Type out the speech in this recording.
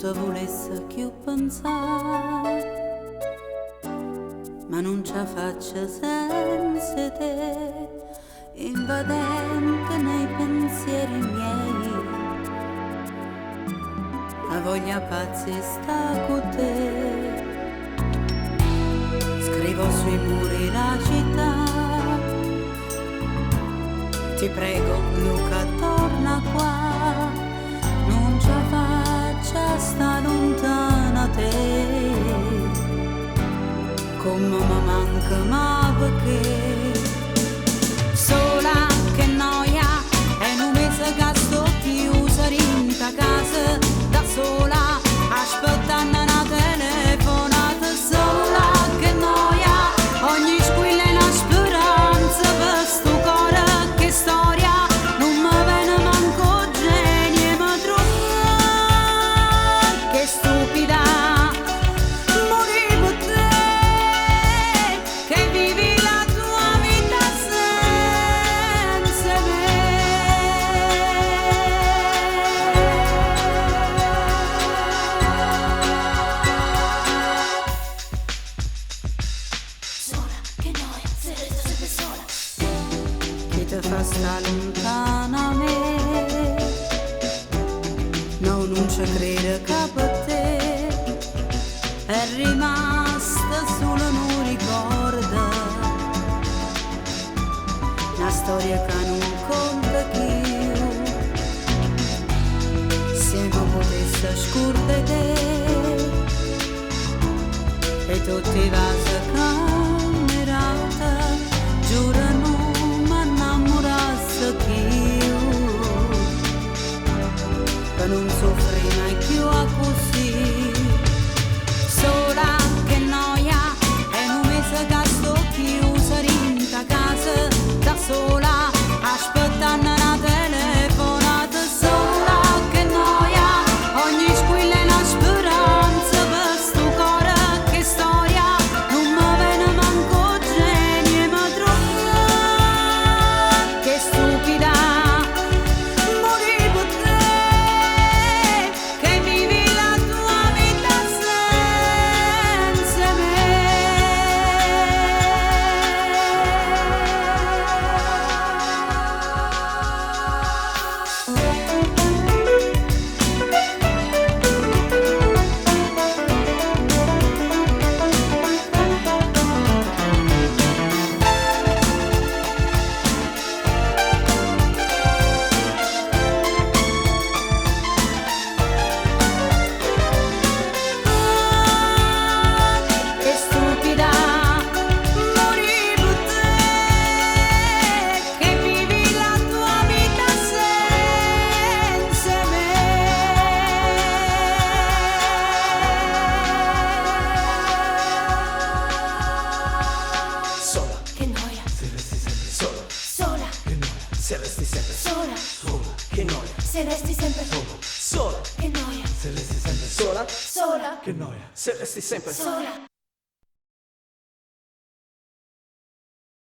quanto volesse più pensare, ma non ce la faccio senza te, invadente nei pensieri miei. La voglia pazza sta con te, scrivo sui muri la città. Ti prego, Luca, torna qua, non ce la faccia sta lontana te, come mi manca, ma perché? Sola che noia, è un mese che sto chiusa in ta casa, da sola, aspettando una telefonata. Sola che noia, ogni squilla è una speranza per sto cuore. Che storia, non mi viene manco genio, ma troppo, che stupida, morì per te, che vivi la tua vita senza me. Sola, che noia, se resta sempre sola. Chi te fa sta lontana a me, no, non ci credo che per te è rimasta solo un ricordo, una storia che non conta più. Se non potesse scurdare te e tutti i vasi camerata, giurano ma innamorasse più, per non soffrire mai più a così. Sola che noia, è un mese che sto chiusa in ta casa, da sola, aspettando una telefonata. Sola che noia, ogni squilla è una speranza per sto cuore. Che storia, non mi viene manco genio, ma troppo, che stupida, morì per te, che vivi la tua vita senza me. Che stupida, morì per te, che vivi la tua vita senza me. Sola, Che noia, se resti sempre sola. sola, Che noia, se resti sempre sola, sola. Che noia, se resti sempre sola. che noia, Se resti sempre sola. sola, Che noia, se resti sempre sola.